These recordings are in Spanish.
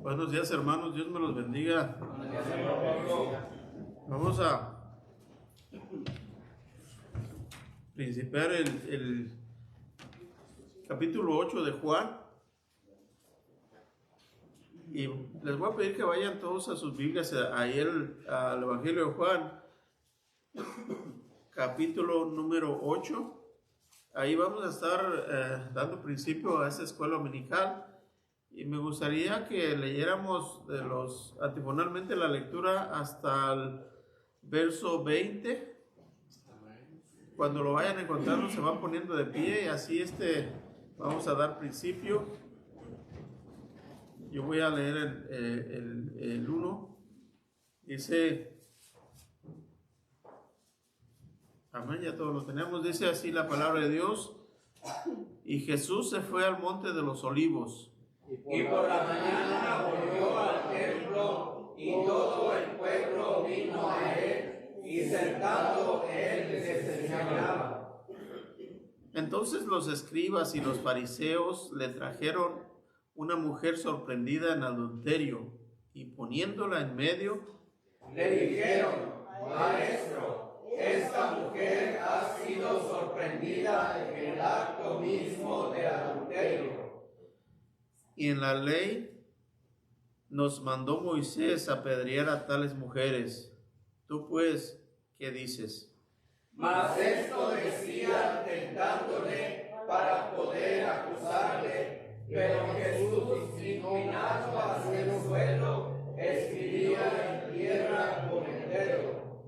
Buenos días, hermanos, Dios me los bendiga. Vamos a principiar el capítulo 8 de Juan. Y les voy a pedir que vayan todos a sus Biblias, ahí al Evangelio de Juan, capítulo número 8. Ahí vamos a estar dando principio a esta escuela dominical. Y me gustaría que leyéramos antifonalmente la lectura hasta el verso 20. Cuando lo vayan encontrando se van poniendo de pie y así vamos a dar principio. Yo voy a leer el 1. Dice, amén, ya todos lo tenemos. Dice así la palabra de Dios. Y Jesús se fue al monte de los olivos. Y por la mañana volvió al templo, y todo el pueblo vino a él, y sentado él les enseñaba. Entonces los escribas y los fariseos le trajeron una mujer sorprendida en adulterio, y poniéndola en medio, le dijeron: Maestro, esta mujer ha sido sorprendida en el acto mismo de adulterio. Y en la ley nos mandó Moisés apedrear a tales mujeres. Tú pues, ¿qué dices? Mas esto decía tentándole para poder acusarle, pero Jesús, inclinado hacia el suelo, escribía en tierra con el dedo.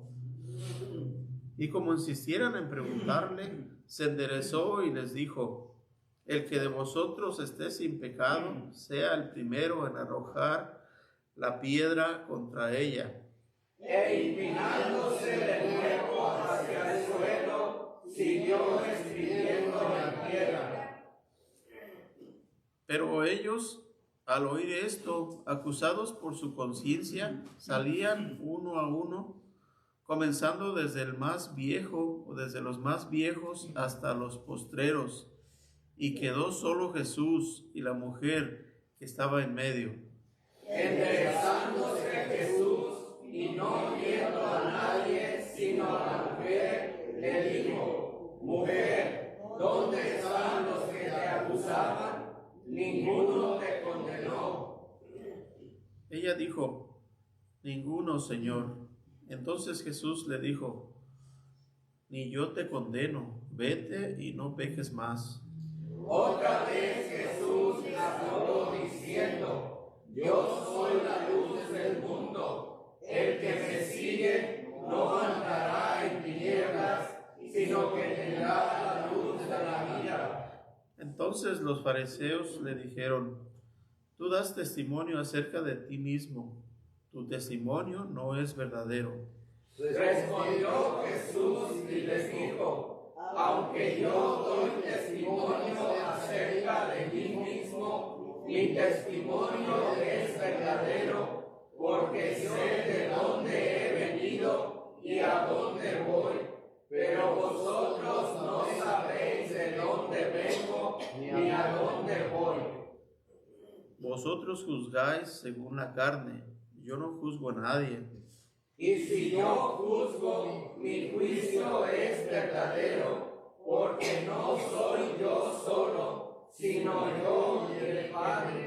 Y como insistieran en preguntarle, se enderezó y les dijo: el que de vosotros esté sin pecado, sea el primero en arrojar la piedra contra ella. E inclinándose de nuevo hacia el suelo, siguió escribiendo en la tierra. Pero ellos, al oír esto, acusados por su conciencia, salían uno a uno, comenzando desde el más viejo, o desde los más viejos hasta los postreros. Y quedó solo Jesús y la mujer que estaba en medio. Enderezándose Jesús y no viendo a nadie sino a la mujer, le dijo: Mujer, ¿dónde están los que te acusaban? Ninguno te condenó. Ella dijo: ninguno, Señor. Entonces Jesús le dijo: ni yo te condeno, vete y no peques más. Otra vez Jesús le habló diciendo: Yo soy la luz del mundo. El que me sigue no andará en tinieblas, sino que tendrá la luz de la vida. Entonces los fariseos le dijeron: tú das testimonio acerca de ti mismo. Tu testimonio no es verdadero. Respondió Jesús y les dijo: aunque yo doy testimonio acerca de mí mismo, mi testimonio es verdadero, porque sé de dónde he venido y a dónde voy, pero vosotros no sabéis de dónde vengo ni a dónde voy. Vosotros juzgáis según la carne, yo no juzgo a nadie. Y si yo juzgo, mi juicio es verdadero, porque no soy yo solo, sino yo y el Padre,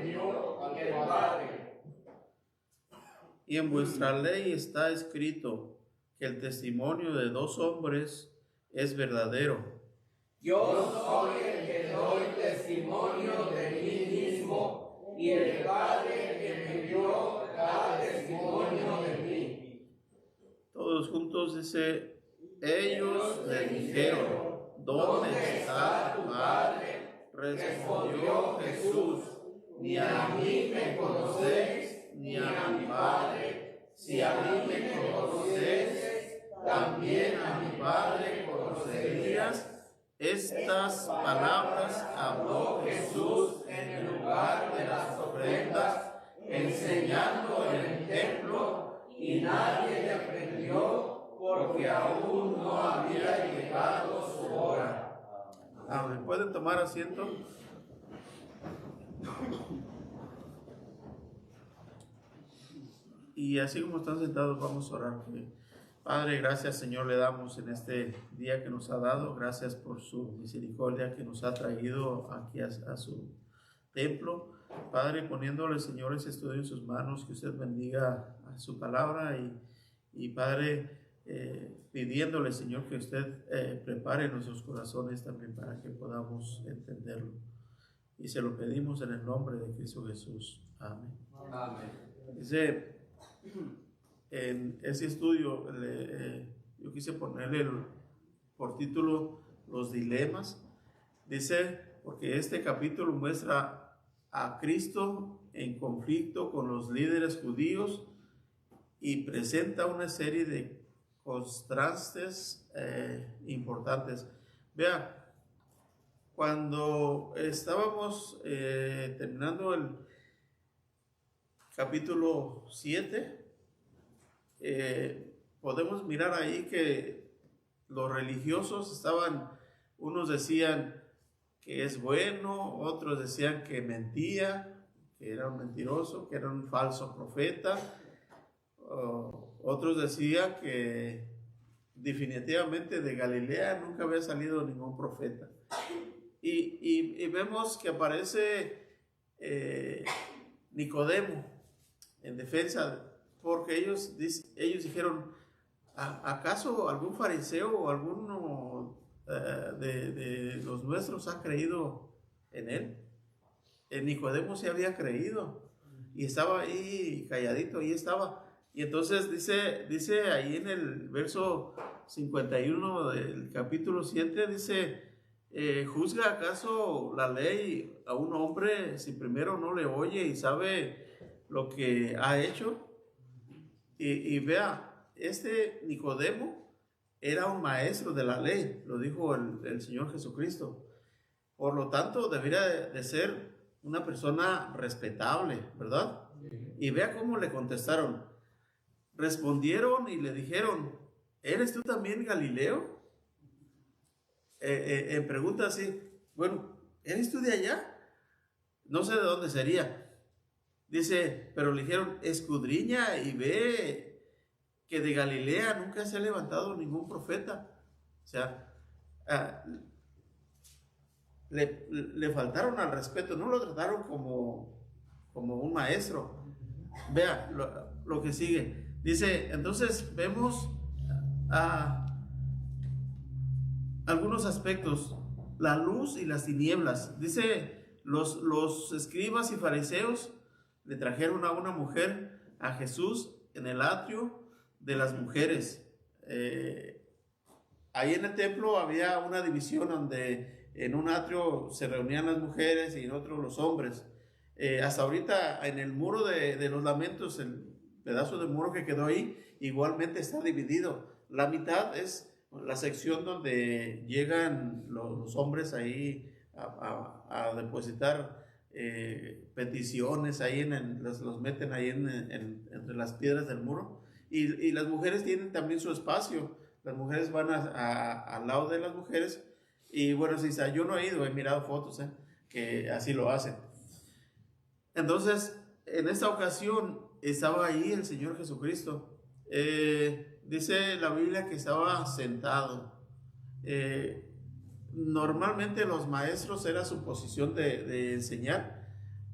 Y en vuestra ley está escrito que el testimonio de dos hombres es verdadero. Yo soy el que doy testimonio de mí mismo, y el Padre que me dio da testimonio de mí. Todos juntos dice: ellos le dijeron: ¿dónde está tu padre? Respondió Jesús: ni a mí me conocéis, ni a mi Padre. Si a mí me conocéis, también a mi Padre conocerías. Estas palabras habló Jesús en el lugar de las ofrendas, enseñando en el templo, y nadie le prendió, porque aún no había llegado su hora. Amén. ¿Pueden tomar asiento? Y así como están sentados, vamos a orar. Padre, gracias, Señor, le damos en este día que nos ha dado. Gracias por su misericordia que nos ha traído aquí a su templo. Padre, poniéndole, Señor, ese estudio en sus manos, que usted bendiga a su palabra y Padre, pidiéndole, Señor, que usted prepare nuestros corazones también para que podamos entenderlo. Y se lo pedimos en el nombre de Cristo Jesús. Amén. Amén. Dice, en ese estudio yo quise ponerle por título Los dilemas. Dice, porque este capítulo muestra a Cristo en conflicto con los líderes judíos y presenta una serie de contrastes importantes. Vea, cuando estábamos terminando el capítulo 7, podemos mirar ahí que los religiosos estaban, unos decían que es bueno, otros decían que mentía, que era un mentiroso, que era un falso profeta, otros decían que definitivamente de Galilea nunca había salido ningún profeta. Y vemos que aparece Nicodemo en defensa, porque ellos dijeron, ¿acaso algún fariseo o alguno de los nuestros ha creído en él? Nicodemo se había creído y estaba ahí calladito, ahí estaba. Y entonces dice ahí en el verso 51 del capítulo 7, dice, ¿juzga acaso la ley a un hombre si primero no le oye y sabe lo que ha hecho? Y vea, este Nicodemo era un maestro de la ley, lo dijo el Señor Jesucristo. Por lo tanto, debería de ser una persona respetable, ¿verdad? Y vea cómo le contestaron. Respondieron y le dijeron, ¿eres tú también Galileo? Pregunta así, bueno, ¿eres tú de allá? No sé de dónde sería. Dice, pero le dijeron, escudriña y ve que de Galilea nunca se ha levantado ningún profeta. O sea, le faltaron al respeto, no lo trataron como un maestro. Vea lo que sigue. Dice, entonces vemos algunos aspectos, la luz y las tinieblas. Dice, los escribas y fariseos le trajeron a una mujer a Jesús en el atrio de las mujeres. Ahí en el templo había una división donde en un atrio se reunían las mujeres y en otro los hombres. Hasta ahorita en el muro de los lamentos, el pedazo de muro que quedó ahí, igualmente está dividido. La mitad es la sección donde llegan los hombres ahí a depositar peticiones, ahí los meten ahí entre las piedras del muro, y las mujeres tienen también su espacio. Las mujeres van al lado de las mujeres, y bueno, si yo no he ido, he mirado fotos que así lo hacen. Entonces, en esta ocasión estaba ahí el Señor Jesucristo. Dice la Biblia que estaba sentado. Normalmente los maestros era su posición de enseñar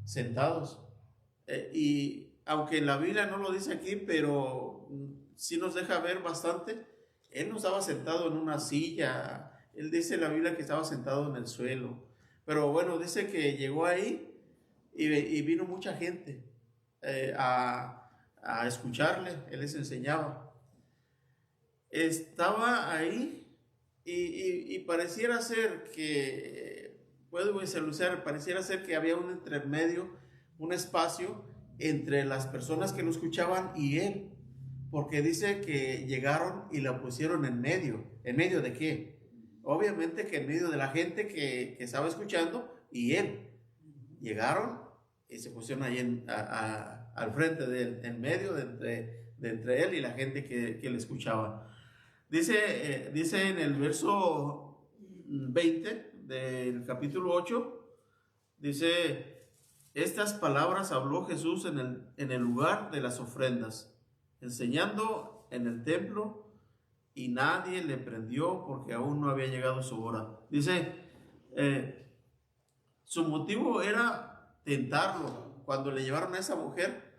sentados. Y aunque la Biblia no lo dice aquí, pero sí nos deja ver bastante, él no estaba sentado en una silla. Él dice en la Biblia que estaba sentado en el suelo. Pero bueno, dice que llegó ahí y vino mucha gente a escucharle. Él les enseñaba. Estaba ahí y pareciera ser que, puedo visualizar, pareciera ser que había un intermedio, un espacio entre las personas que lo escuchaban y él, porque dice que llegaron y la pusieron en medio. ¿En medio de qué? Obviamente que en medio de la gente que estaba escuchando y él. Llegaron y se pusieron ahí al frente de él, en medio de entre él y la gente que le escuchaba. Dice en el verso 20 del capítulo 8, dice, estas palabras habló Jesús en el lugar de las ofrendas. enseñando en el templo, y nadie le prendió porque aún no había llegado su hora. Dice, su motivo era tentarlo. Cuando le llevaron a esa mujer,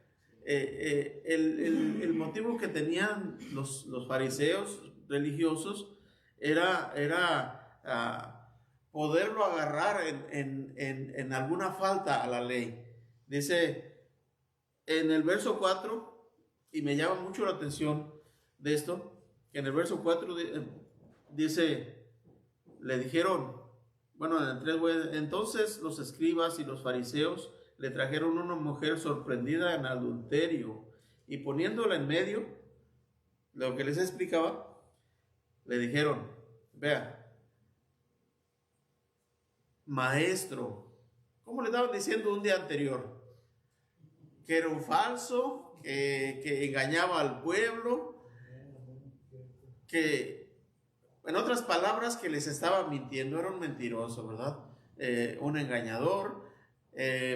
el motivo que tenían los fariseos religiosos era poderlo agarrar en alguna falta a la ley. Dice en el verso 4, y me llama mucho la atención de esto, que en el verso 4 dice, le dijeron, bueno, en el 3, entonces los escribas y los fariseos le trajeron una mujer sorprendida en adulterio, y poniéndola en medio, lo que les explicaba, le dijeron, vea, maestro, ¿cómo le estaban diciendo un día anterior? Que era un falso, que engañaba al pueblo, que, en otras palabras, que les estaba mintiendo, era un mentiroso, ¿verdad? Un engañador,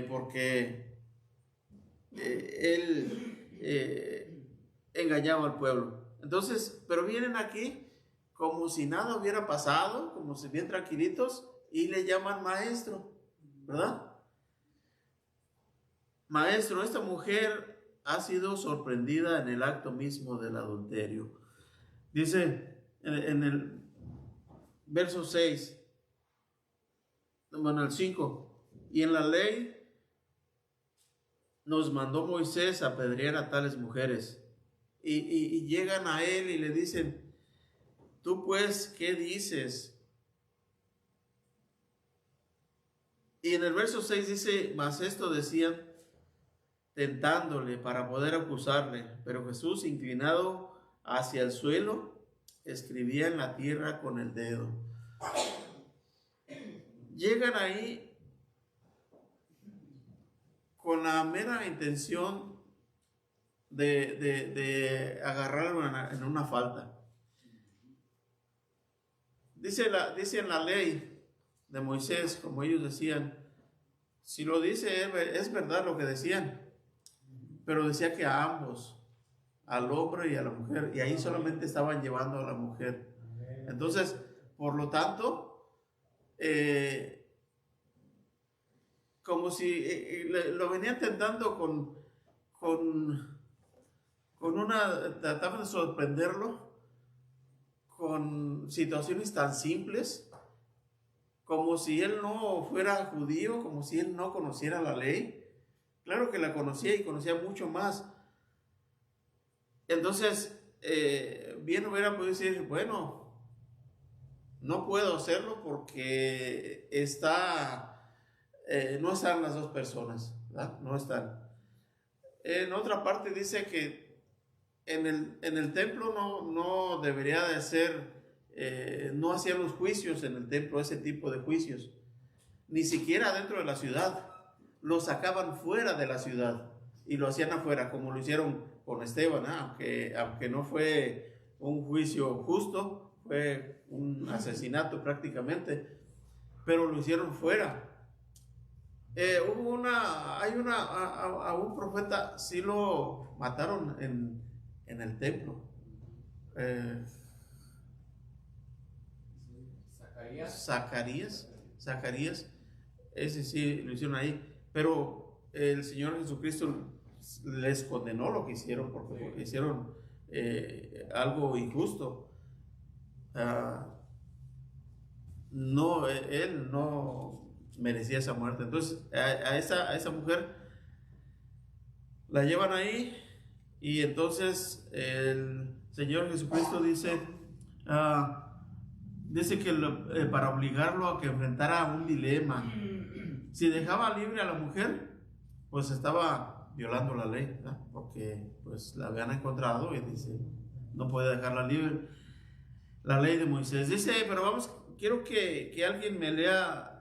porque él engañaba al pueblo. Entonces, pero vienen aquí como si nada hubiera pasado, como si bien tranquilitos, y le llaman maestro, ¿verdad? Maestro, esta mujer ha sido sorprendida en el acto mismo del adulterio. Dice en el verso 6, bueno, el 5, y en la ley nos mandó Moisés a apedrear a tales mujeres. Y llegan a él y le dicen, tú pues, ¿qué dices? Y en el verso 6 dice, mas esto decían, tentándole para poder acusarle. Pero Jesús, inclinado hacia el suelo, escribía en la tierra con el dedo. Llegan ahí con la mera intención de agarrarlo en una falta. Dice en la ley de Moisés, como ellos decían, si lo dice es verdad lo que decían, pero decía que a ambos, al hombre y a la mujer, y ahí solamente estaban llevando a la mujer. Entonces, por lo tanto, como si lo venían tentando trataban de sorprenderlo con situaciones tan simples, como si él no fuera judío, como si él no conociera la ley. Claro que la conocía y conocía mucho más. Entonces, bien hubiera podido decir, bueno, no puedo hacerlo porque no están las dos personas, ¿verdad? No están. En otra parte dice que en el templo no debería de ser, no hacían los juicios en el templo, ese tipo de juicios, ni siquiera dentro de la ciudad. Lo sacaban fuera de la ciudad y lo hacían afuera, como lo hicieron con Esteban, aunque no fue un juicio justo, fue un asesinato prácticamente, pero lo hicieron fuera. A un profeta sí lo mataron en el templo. Zacarías, ese sí lo hicieron ahí, pero el Señor Jesucristo les condenó lo que hicieron, porque hicieron algo injusto. Él no merecía esa muerte. Entonces a esa mujer la llevan ahí, y entonces el Señor Jesucristo dice que para obligarlo a que enfrentara un dilema. Si dejaba libre a la mujer, pues estaba violando la ley, ¿verdad? Porque pues la habían encontrado y dice, no puede dejarla libre. La ley de Moisés dice, pero quiero que alguien me lea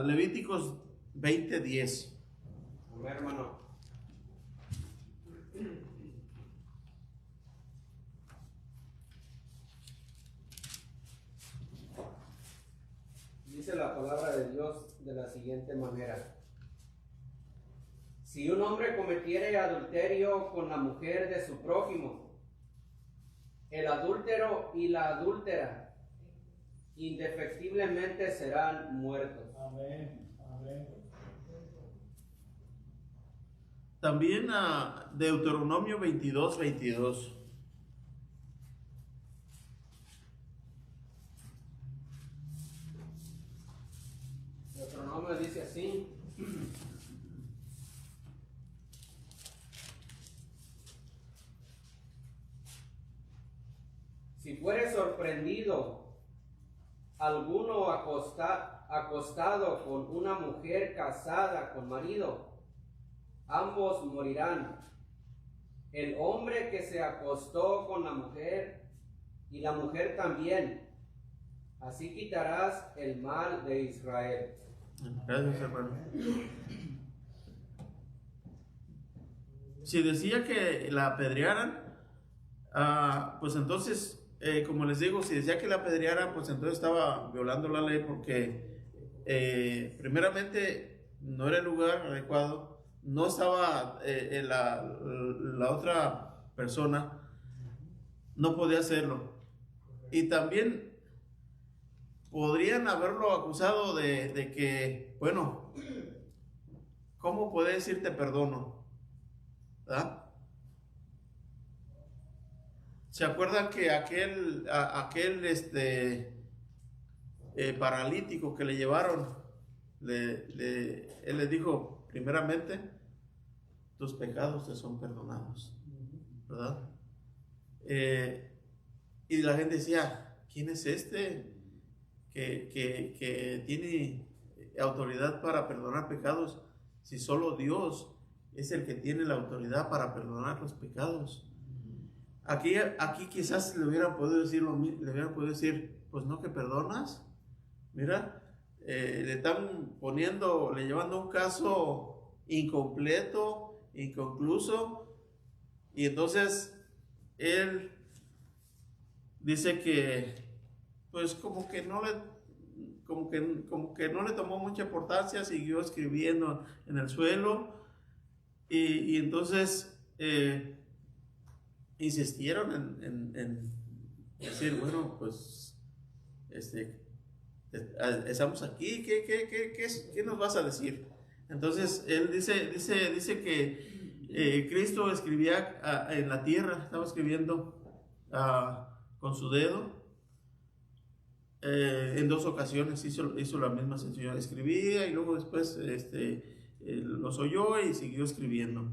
Levíticos 20:10. A ver, hermano. Dice la palabra de Dios de la siguiente manera: si un hombre cometiere adulterio con la mujer de su prójimo, El adúltero y la adúltera indefectiblemente serán muertos. Amén. Amén. También a Deuteronomio 22:22. Deuteronomio dice así: si fuere sorprendido alguno acostado con una mujer casada con marido, ambos morirán. El hombre que se acostó con la mujer y la mujer también. Así quitarás el mal de Israel. Gracias, hermano. Si decía que la apedrearan, pues entonces, como les digo, si decía que la apedrearan, pues entonces estaba violando la ley porque primeramente no era el lugar adecuado, no estaba la otra persona, no podía hacerlo. Y también podrían haberlo acusado de que, bueno, ¿cómo puede decir te perdono? ¿Verdad? ¿Se acuerdan que aquel paralítico que le llevaron, él le dijo, primeramente, tus pecados te son perdonados, ¿verdad? Y la gente decía, ¿quién es este que tiene autoridad para perdonar pecados? Si solo Dios es el que tiene la autoridad para perdonar los pecados. Aquí quizás le hubieran podido decir, pues no, que perdonas. Mira, le están le llevando un caso incompleto, inconcluso, y entonces él dice que, pues como que no le tomó mucha importancia, siguió escribiendo en el suelo, y entonces insistieron en decir, bueno, pues estamos aquí, ¿qué nos vas a decir? Entonces él dice que Cristo escribía en la tierra, estaba escribiendo con su dedo. En dos ocasiones hizo la misma sencilla, escribía y luego después los oyó y siguió escribiendo.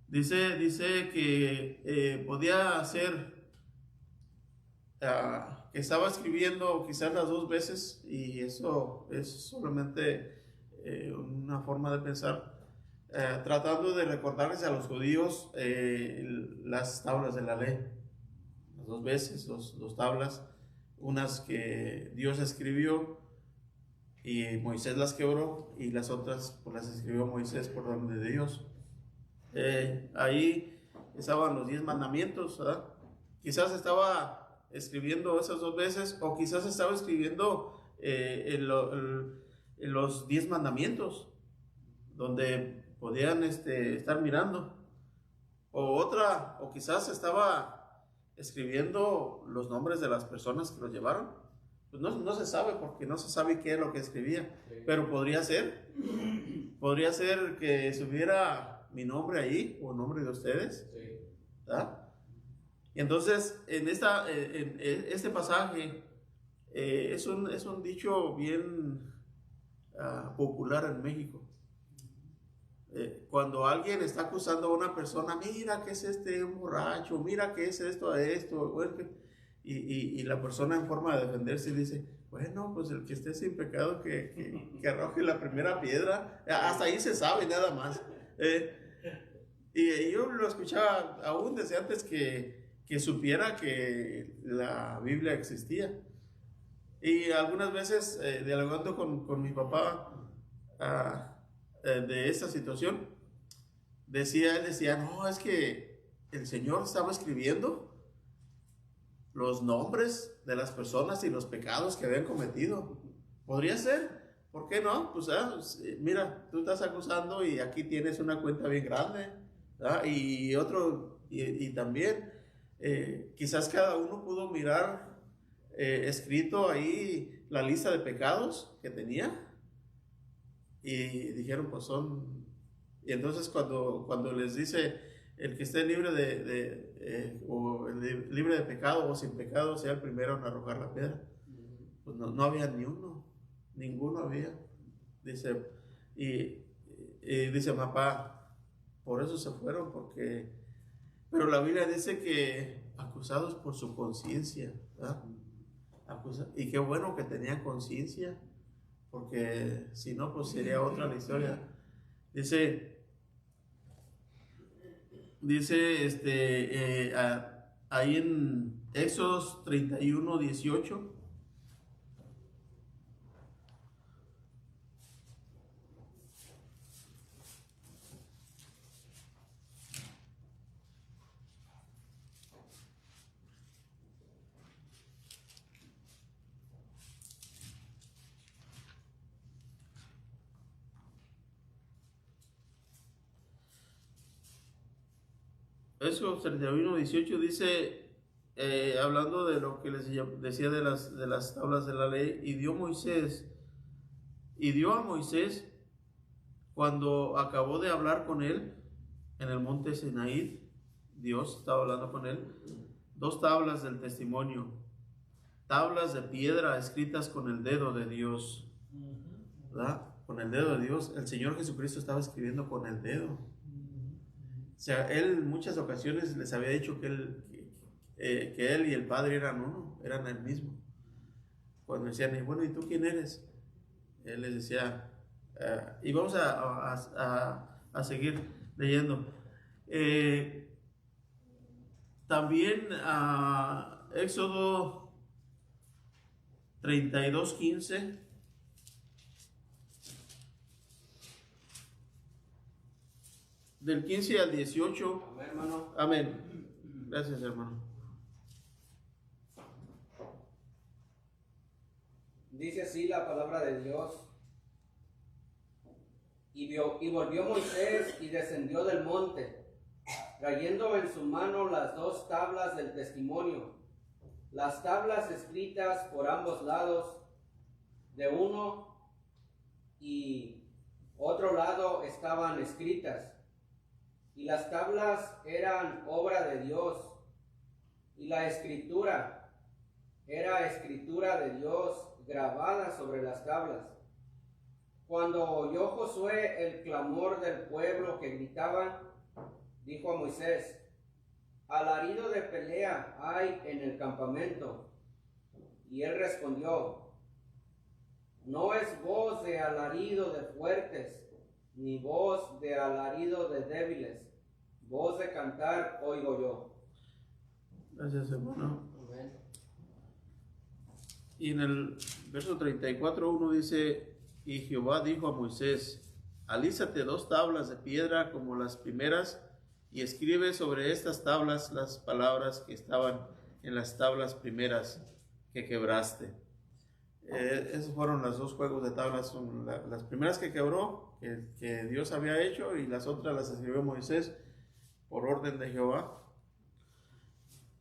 Dice que podía hacer, que estaba escribiendo quizás las dos veces, y eso es solamente una forma de pensar, tratando de recordarles a los judíos las tablas de la ley. Las dos veces, dos tablas, unas que Dios escribió y Moisés las quebró, y las otras pues las escribió Moisés por orden de Dios. Ahí estaban los 10 mandamientos, ¿verdad? Quizás estaba escribiendo esas dos veces, o quizás estaba escribiendo los 10 mandamientos, donde podían estar mirando, o quizás estaba escribiendo los nombres de las personas que los llevaron. Pues no se sabe, porque no se sabe qué es lo que escribía, sí. Pero podría ser que subiera mi nombre ahí, o el nombre de ustedes, sí. ¿Verdad? Y entonces en este pasaje es un dicho bien popular en México. Cuando alguien está acusando a una persona, mira que es un borracho, mira que es esto, y la persona, en forma de defenderse, dice, bueno, pues el que esté sin pecado que arroje la primera piedra. Hasta ahí se sabe, nada más. Y yo lo escuchaba aún desde antes que supiera que la Biblia existía. Y algunas veces, dialogando con mi papá de esta situación, él decía, no, es que el Señor estaba escribiendo los nombres de las personas y los pecados que habían cometido. Podría ser, ¿por qué no? Pues mira, tú estás acusando y aquí tienes una cuenta bien grande, ¿verdad? Y también quizás cada uno pudo mirar escrito ahí la lista de pecados que tenía y dijeron, pues son... Y entonces cuando les dice, el que esté libre libre de pecado o sin pecado sea el primero en arrojar la piedra, pues no había ni uno, ninguno había. Dice, y dice, papá, por eso se fueron, pero la Biblia dice que acusados por su conciencia, ¿verdad? Y qué bueno que tenían conciencia, porque si no, pues sería otra la historia. Dice ahí en Éxodos 31:18. Éxodo 31:18 dice, hablando de lo que les decía de las tablas de la ley, y dio a Moisés, cuando acabó de hablar con él en el monte Sinaí, Dios estaba hablando con él, 2 tablas del testimonio, tablas de piedra escritas con el dedo de Dios, ¿verdad? Con el dedo de Dios. El Señor Jesucristo estaba escribiendo con el dedo. O sea, él en muchas ocasiones les había dicho que él y el Padre eran uno, eran el mismo. Cuando decían, bueno, ¿y tú quién eres? Él les decía, y vamos a seguir leyendo. También Éxodo 32:15. Del 15 al 18. Amén, hermano. Amén. Gracias, hermano. Dice así la palabra de Dios. Y volvió Moisés y descendió del monte, trayendo en su mano las 2 tablas del testimonio, las tablas escritas por ambos lados, de uno y otro lado estaban escritas. Y las tablas eran obra de Dios, y la escritura era escritura de Dios grabada sobre las tablas. Cuando oyó Josué el clamor del pueblo que gritaban, dijo a Moisés, alarido de pelea hay en el campamento. Y él respondió, no es voz de alarido de fuertes, ni voz de alarido de débiles, voz de cantar oigo yo. Gracias, hermano. Amén. Y en el verso 34:1 dice, y Jehová dijo a Moisés, alízate 2 tablas de piedra como las primeras, y escribe sobre estas tablas las palabras que estaban en las tablas primeras que quebraste. Esos fueron los 2 juegos de tablas, son las primeras que quebró, que Dios había hecho, y las otras las escribió Moisés por orden de Jehová.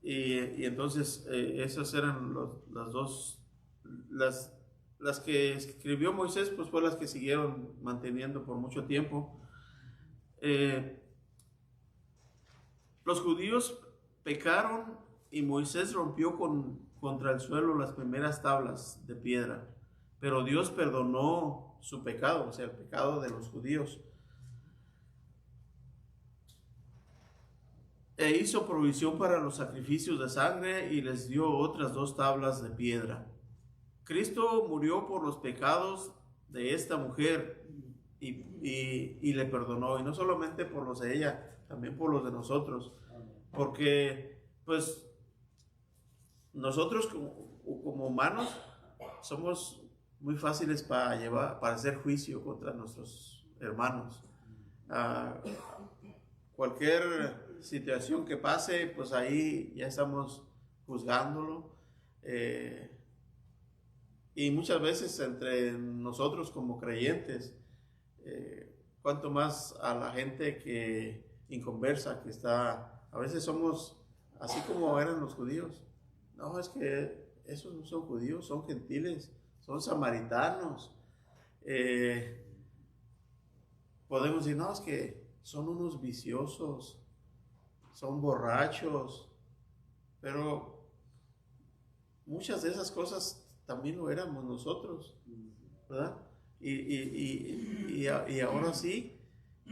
Y entonces esas eran las 2, las que escribió Moisés, pues fue las que siguieron manteniendo por mucho tiempo. Los judíos pecaron y Moisés rompió contra el suelo las primeras tablas de piedra, pero Dios perdonó su pecado, o sea, el pecado de los judíos, e hizo provisión para los sacrificios de sangre y les dio otras 2 tablas de piedra. Cristo murió por los pecados de esta mujer y le perdonó, y no solamente por los de ella, también por los de nosotros, porque pues nosotros como humanos somos muy fáciles para hacer juicio contra nuestros hermanos. Cualquier situación que pase, pues ahí ya estamos juzgándolo, y muchas veces entre nosotros como creyentes, cuanto más a la gente que inconversa, que está, a veces somos así como eran los judíos. No, es que esos no son judíos, son gentiles, son samaritanos. Podemos decir, no, es que son unos viciosos, son borrachos, pero muchas de esas cosas también lo éramos nosotros, ¿verdad? Y ahora sí,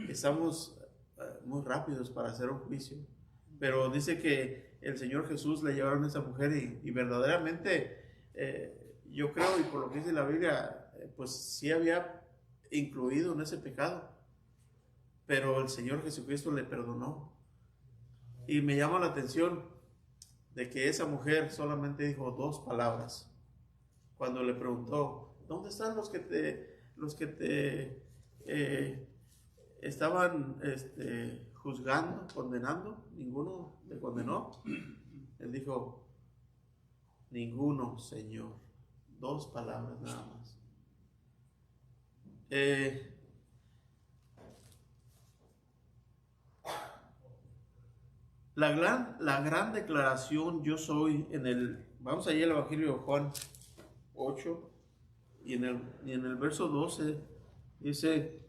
estamos muy rápidos para hacer un juicio. Pero dice que el Señor Jesús le llevaron a esa mujer y verdaderamente yo creo, y por lo que dice la Biblia, pues sí había incluido en ese pecado. Pero el Señor Jesucristo le perdonó. Y me llama la atención de que esa mujer solamente dijo 2 palabras. Cuando le preguntó, ¿dónde están los que te estaban juzgando, condenando? Ninguno le condenó. Él dijo, ninguno, Señor. 2 palabras nada más. La gran declaración yo soy vamos allá al Evangelio de Juan 8 y en el verso 12 dice,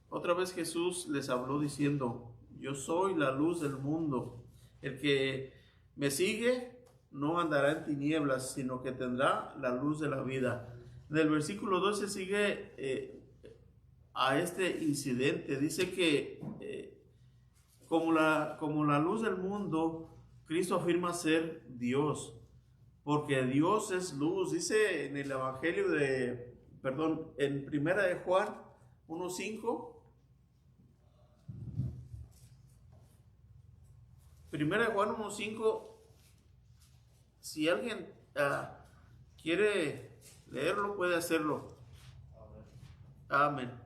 otra vez Jesús les habló diciendo, yo soy la luz del mundo, el que me sigue no andará en tinieblas, sino que tendrá la luz de la vida. En el versículo 12 sigue a este incidente, dice que como la luz del mundo, Cristo afirma ser Dios, porque Dios es luz. Dice en el Evangelio en Primera de Juan 1:5, Primera de Juan 1:5, si alguien quiere leerlo, puede hacerlo. Amén.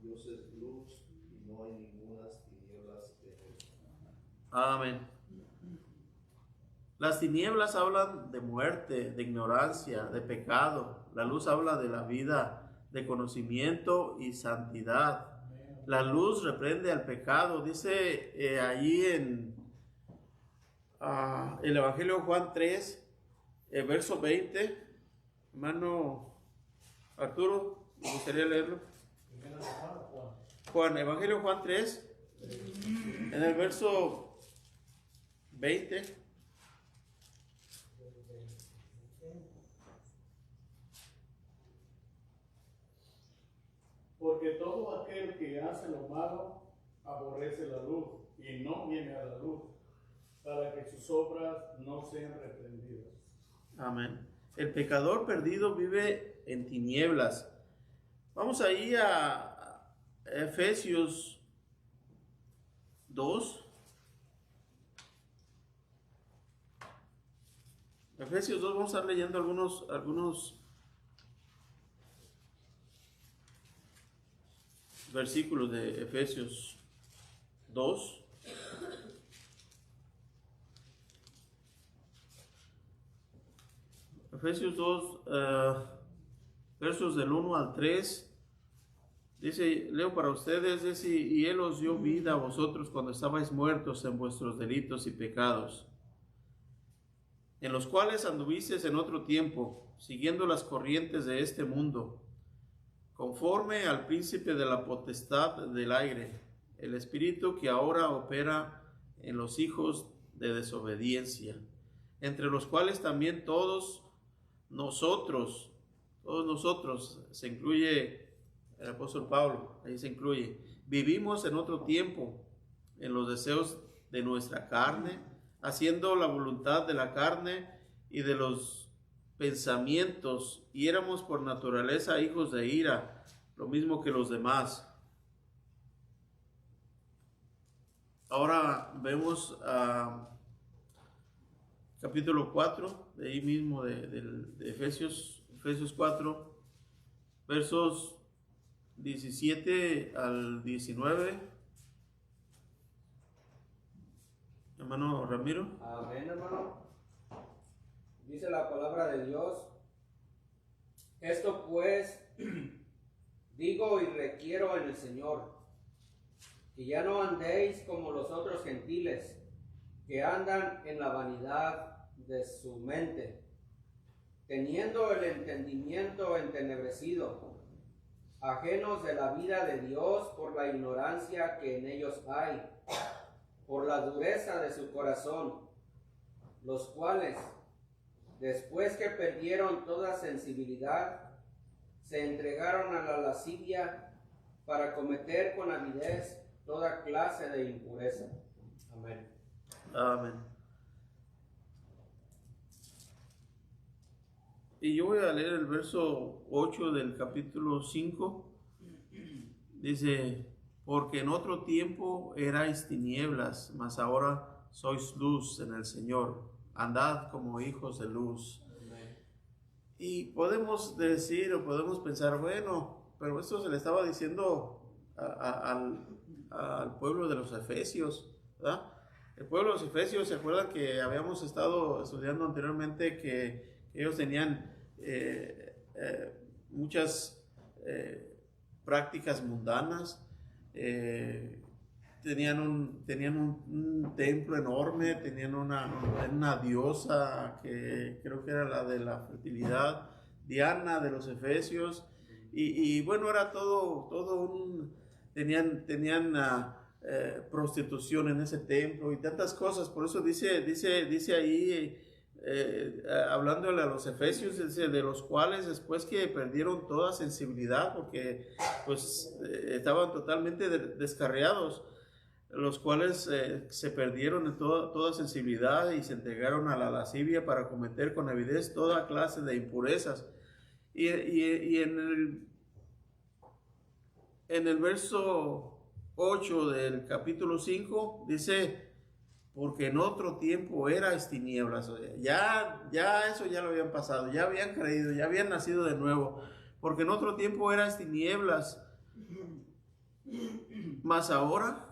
Dios es luz y no hay ninguna tinieblas en él. Amén. Las tinieblas hablan de muerte, de ignorancia, de pecado. La luz habla de la vida, de conocimiento y santidad. La luz reprende al pecado. Dice allí en el Evangelio de Juan 3, verso 20. Hermano Arturo, me gustaría leerlo. Juan, Evangelio de Juan 3, en el verso 20. Porque todo aquel que hace lo malo aborrece la luz y no viene a la luz, para que sus obras no sean reprendidas. Amén. El pecador perdido vive en tinieblas. Vamos ahí a Efesios 2. Efesios 2, vamos a estar leyendo algunos versículos de Efesios 2. Efesios 2, versos del 1 al 3. Dice, leo para ustedes, dice, y Él os dio vida a vosotros cuando estabais muertos en vuestros delitos y pecados, en los cuales anduvisteis en otro tiempo, siguiendo las corrientes de este mundo, conforme al príncipe de la potestad del aire, el espíritu que ahora opera en los hijos de desobediencia, entre los cuales también todos nosotros, se incluye el apóstol Pablo, ahí se incluye, vivimos en otro tiempo, en los deseos de nuestra carne, haciendo la voluntad de la carne y de los pensamientos, y éramos por naturaleza hijos de ira, lo mismo que los demás. Ahora vemos capítulo 4, de ahí mismo de Efesios 4, versos 17 al 19. Hermano Ramiro. Amén, hermano. Dice la palabra de Dios: esto pues digo y requiero en el Señor, que ya no andéis como los otros gentiles, que andan en la vanidad de su mente, teniendo el entendimiento entenebrecido, ajenos de la vida de Dios por la ignorancia que en ellos hay, por la dureza de su corazón, los cuales, después que perdieron toda sensibilidad, se entregaron a la lascivia para cometer con avidez toda clase de impureza. Amén. Amén. Y yo voy a leer el verso 8 del capítulo 5. Dice: porque en otro tiempo erais tinieblas, mas ahora sois luz en el Señor. Andad como hijos de luz. Amén. Y podemos decir o podemos pensar, bueno, pero esto se le estaba diciendo al pueblo de los Efesios, ¿verdad? El pueblo de los Efesios, ¿se acuerdan que habíamos estado estudiando anteriormente que ellos tenían muchas prácticas mundanas? Tenían un templo enorme, tenían una diosa que creo que era la de la fertilidad, Diana de los Efesios, y bueno, era tenían prostitución en ese templo y tantas cosas. Por eso dice ahí, hablándole a los Efesios, dice: de los cuales después que perdieron toda sensibilidad, porque pues estaban totalmente descarriados, los cuales se perdieron en toda sensibilidad y se entregaron a la lascivia para cometer con avidez toda clase de impurezas. Y en el verso 8 del capítulo 5 dice: porque en otro tiempo erais tinieblas. Ya eso ya lo habían pasado, ya habían creído, ya habían nacido de nuevo. Porque en otro tiempo erais tinieblas, mas ahora,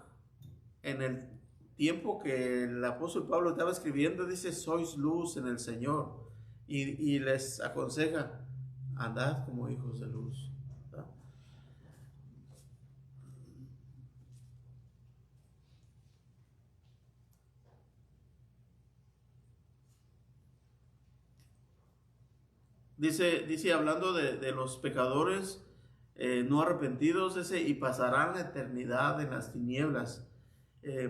en el tiempo que el apóstol Pablo estaba escribiendo, dice: sois luz en el Señor. Y les aconseja: andad como hijos de luz. ¿Verdad? Dice hablando de los pecadores no arrepentidos, y pasarán la eternidad en las tinieblas.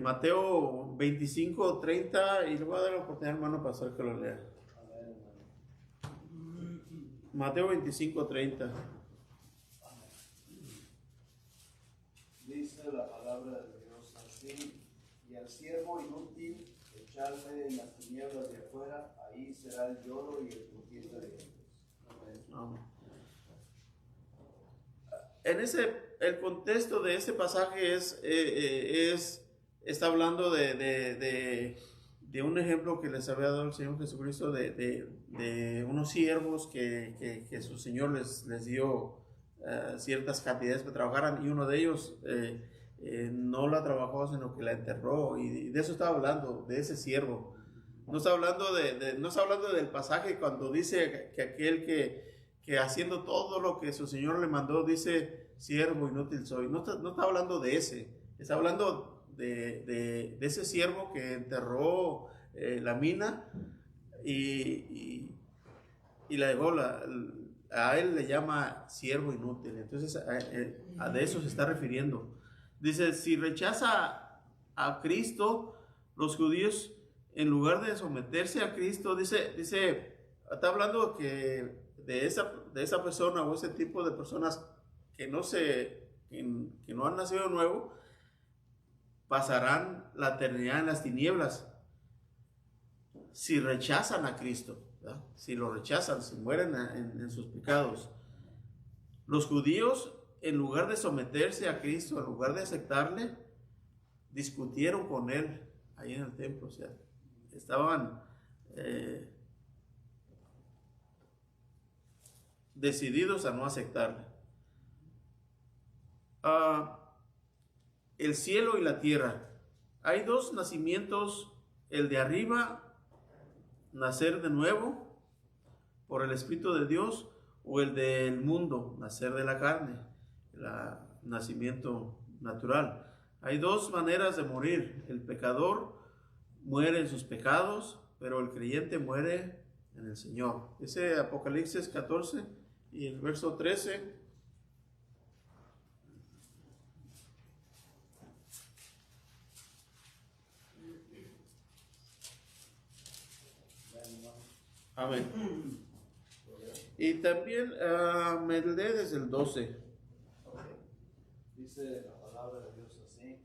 Mateo 25:30, y le voy a dar la oportunidad, hermano pastor, que lo lea. Mateo 25:30. Dice la palabra de Dios así: y al siervo inútil echarle en las tinieblas de afuera, ahí será el lloro y el crujir de dientes. Amén. El contexto de este pasaje está hablando de un ejemplo que les había dado el Señor Jesucristo de unos siervos que su Señor les dio ciertas cantidades para trabajaran, y uno de ellos no la trabajó, sino que la enterró, y de eso estaba hablando, de ese siervo. No está hablando no está hablando del pasaje cuando dice que aquel que haciendo todo lo que su Señor le mandó, dice: siervo inútil soy. No está hablando de ese. Está hablando de ese siervo que enterró la mina y la dejó. A él le llama siervo inútil. Entonces de eso se está refiriendo. Dice: si rechaza a Cristo, los judíos, en lugar de someterse a Cristo, está hablando que de esa persona o ese tipo de personas que no han nacido de nuevo, pasarán la eternidad en las tinieblas si rechazan a Cristo, ¿verdad? Si lo rechazan, si mueren en sus pecados. Los judíos, en lugar de someterse a Cristo, en lugar de aceptarle, discutieron con él ahí en el templo. O sea, estaban decididos a no aceptarle. El cielo y la tierra. Hay dos nacimientos: el de arriba, nacer de nuevo, por el Espíritu de Dios o el del mundo, nacer de la carne, el nacimiento natural. Hay dos maneras de morir. El pecador muere en sus pecados, pero el creyente muere en el Señor. Dice Apocalipsis 14 y el verso 13. Amén. Y también me lee desde el 12. Dice la palabra de Dios así: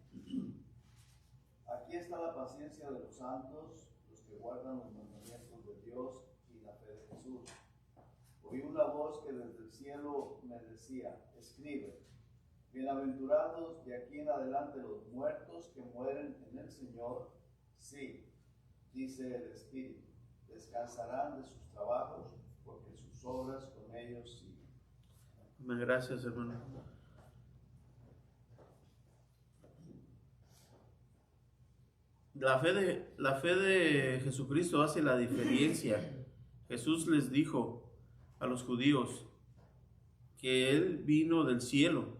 aquí está la paciencia de los santos, los que guardan los mandamientos de Dios y la fe de Jesús. Oí una voz que desde el cielo me decía: escribe, bienaventurados de aquí en adelante los muertos que mueren en el Señor. Sí, dice el Espíritu, descansarán de sus trabajos, porque sus obras con ellos siguen. Amén. Gracias, hermano. La fe de Jesucristo hace la diferencia. Jesús les dijo a los judíos que Él vino del cielo,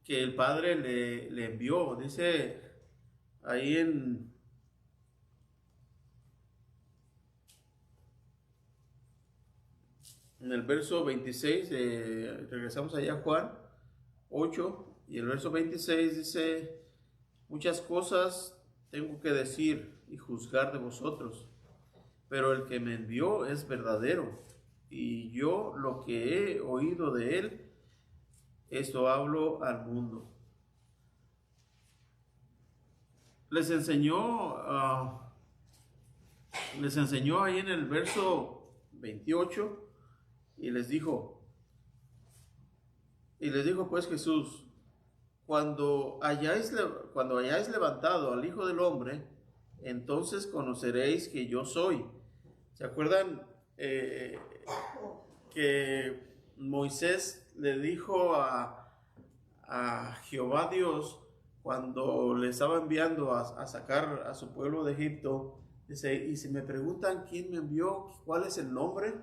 que el Padre le envió. Dice ahí en el verso 26, regresamos allá a Juan 8, y el verso 26 dice: muchas cosas tengo que decir y juzgar de vosotros, pero el que me envió es verdadero, y yo lo que he oído de él, esto hablo al mundo. Les enseñó ahí en el verso 28, y les dijo pues Jesús: cuando hayáis levantado al Hijo del Hombre, entonces conoceréis que yo soy. ¿Se acuerdan que Moisés le dijo a Jehová Dios, cuando le estaba enviando a sacar a su pueblo de Egipto? Dice: y si me preguntan quién me envió, cuál es el nombre,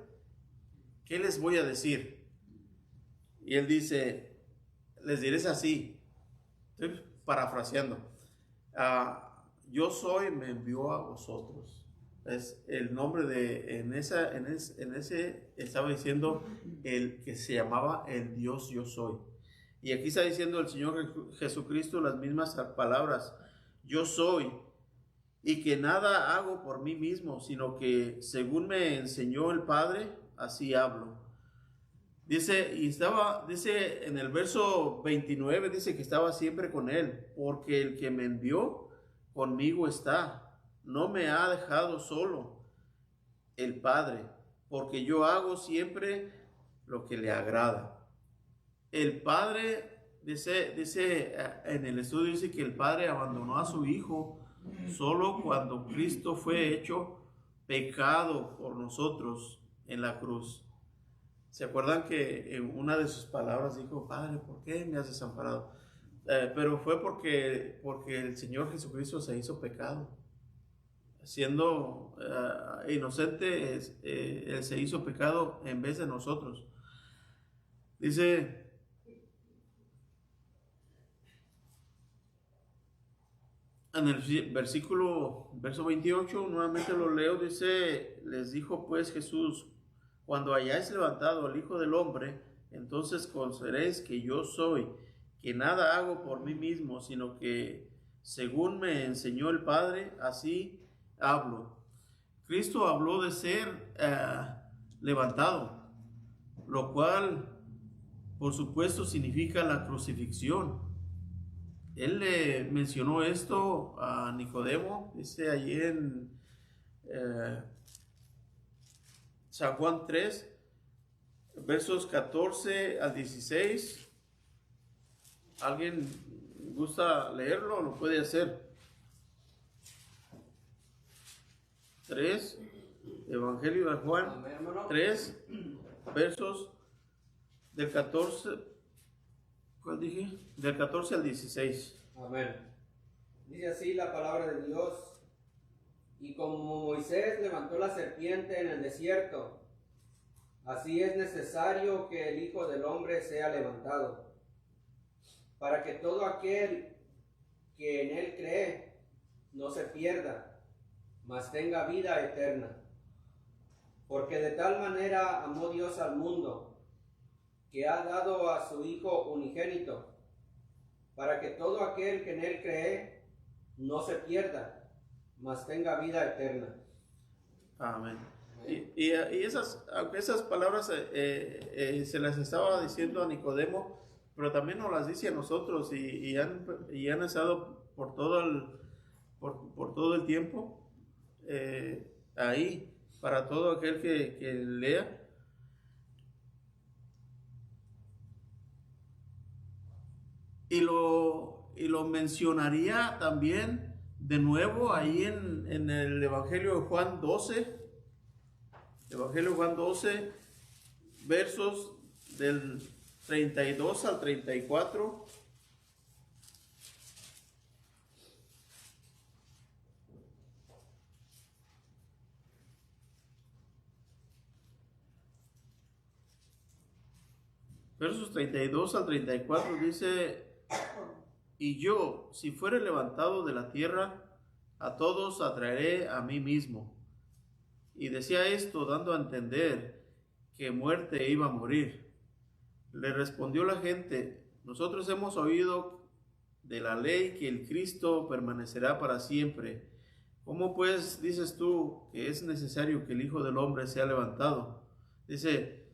¿qué les voy a decir? Y él dice: les diréis así. Estoy parafraseando. Yo soy, me envió a vosotros. Es el nombre en ese estaba diciendo el que se llamaba el Dios yo soy. Y aquí está diciendo el Señor Jesucristo las mismas palabras: yo soy, y que nada hago por mí mismo, sino que según me enseñó el Padre, así hablo. Dice en el verso 29, dice que estaba siempre con él, porque el que me envió conmigo está, no me ha dejado solo el Padre, porque yo hago siempre lo que le agrada. El Padre, dice en el estudio, dice que el Padre abandonó a su Hijo solo cuando Cristo fue hecho pecado por nosotros en la cruz. ¿Se acuerdan que en una de sus palabras dijo: Padre, ¿por qué me has desamparado? Pero fue porque el Señor Jesucristo se hizo pecado. Siendo inocente, Él se hizo pecado en vez de nosotros. Dice en el verso 28, nuevamente lo leo, dice: les dijo pues Jesús: cuando hayáis levantado al Hijo del Hombre, entonces conoceréis que yo soy, que nada hago por mí mismo, sino que según me enseñó el Padre, así hablo. Cristo habló de ser levantado, lo cual, por supuesto, significa la crucifixión. Él le mencionó esto a Nicodemo, dice allí en San Juan 3, versos 14 al 16. ¿Alguien gusta leerlo? Lo puede hacer. 3, Evangelio de Juan 3, versos del 14, ¿cuál dije? Del 14 al 16. Amén. Dice así la palabra de Dios: Y como Moisés levantó la serpiente en el desierto, así es necesario que el Hijo del Hombre sea levantado, para que todo aquel que en él cree no se pierda, mas tenga vida eterna. Porque de tal manera amó Dios al mundo, que ha dado a su Hijo unigénito, para que todo aquel que en él cree no se pierda, mas tenga vida eterna. Amén. Y aunque esas palabras se las estaba diciendo a Nicodemo, pero también nos las dice a nosotros y han estado por todo el tiempo ahí para todo aquel que lea. Y lo mencionaría también de nuevo ahí en el Evangelio de Juan 12. Evangelio de Juan 12, versos del 32 al 34. Versos 32 al 34 dice: y yo, si fuere levantado de la tierra, a todos atraeré a mí mismo. Y decía esto dando a entender que muerte iba a morir. Le respondió la gente: nosotros hemos oído de la ley que el Cristo permanecerá para siempre. ¿Cómo pues dices tú que es necesario que el Hijo del Hombre sea levantado? Dice: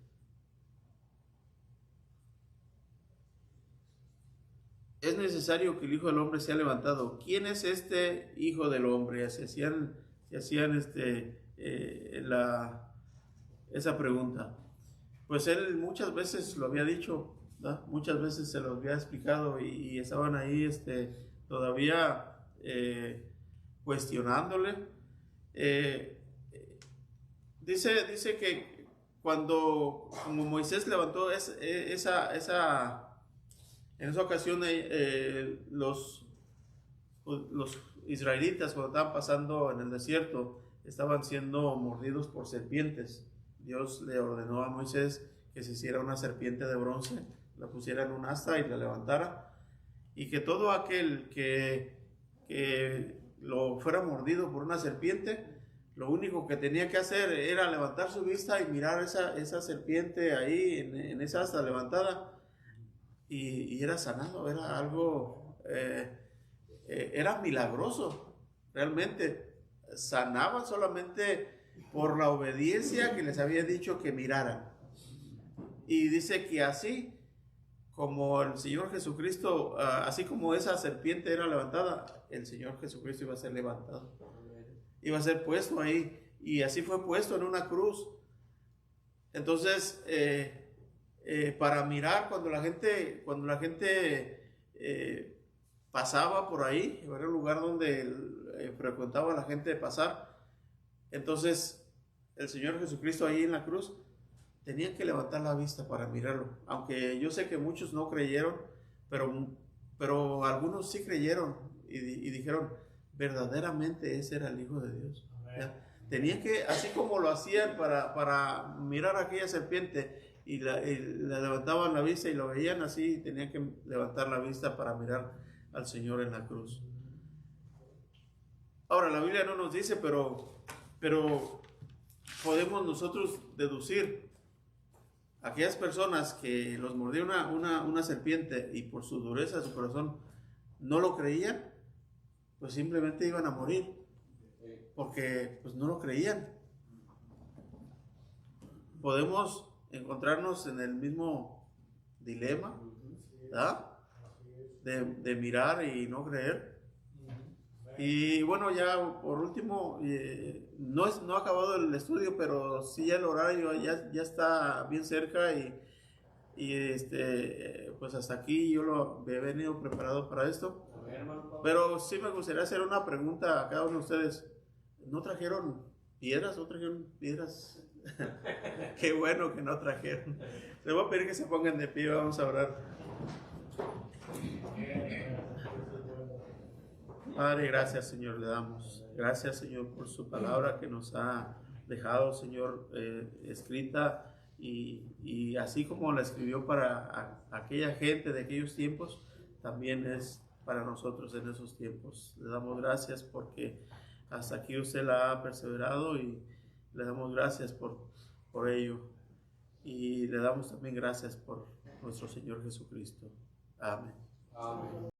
es necesario que el Hijo del Hombre sea levantado. ¿Quién es este Hijo del Hombre? Se hacían esa pregunta. Pues él muchas veces lo había dicho, ¿verdad? Muchas veces se lo había explicado y estaban ahí todavía cuestionándole. Dice que como Moisés levantó en esa ocasión los israelitas, cuando estaban pasando en el desierto, estaban siendo mordidos por serpientes. Dios le ordenó a Moisés que se hiciera una serpiente de bronce, la pusiera en un asta y la levantara, y que todo aquel que lo fuera mordido por una serpiente, lo único que tenía que hacer era levantar su vista y mirar esa serpiente ahí en esa asta levantada, y era sanado. Era algo, era milagroso, realmente. Sanaban solamente por la obediencia que les había dicho que miraran. Y dice que así como el Señor Jesucristo, así como esa serpiente era levantada, el Señor Jesucristo iba a ser levantado. Iba a ser puesto ahí, y así fue puesto en una cruz. Entonces, para mirar, cuando la gente pasaba por ahí, era un lugar donde frecuentaba la gente pasar, entonces el Señor Jesucristo ahí en la cruz tenían que levantar la vista para mirarlo. Aunque yo sé que muchos no creyeron, pero algunos sí creyeron y dijeron: verdaderamente ese era el Hijo de Dios. Tenían que, así como lo hacían para mirar a aquella serpiente, y la levantaban la vista y lo veían, así tenían que levantar la vista para mirar al Señor en la cruz. Ahora, la Biblia no nos dice, pero podemos nosotros deducir: aquellas personas que los mordió una serpiente y por su dureza de su corazón no lo creían, pues simplemente iban a morir, porque pues no lo creían. Podemos encontrarnos en el mismo dilema, ¿verdad? De mirar y no creer. Y bueno, ya por último, no ha acabado el estudio, pero sí el horario ya está bien cerca, y pues hasta aquí yo lo he venido preparado para esto. Pero sí me gustaría hacer una pregunta a cada uno de ustedes. ¿No trajeron piedras? Qué bueno que no trajeron. Les voy a pedir que se pongan de pie, vamos a orar. Padre, gracias, Señor, le damos. Gracias, Señor, por su palabra que nos ha dejado, Señor, escrita y así como la escribió para aquella gente de aquellos tiempos, también es para nosotros en esos tiempos. Le damos gracias porque hasta aquí usted la ha perseverado y le damos gracias por ello. Y le damos también gracias por nuestro Señor Jesucristo. Amén. Amén.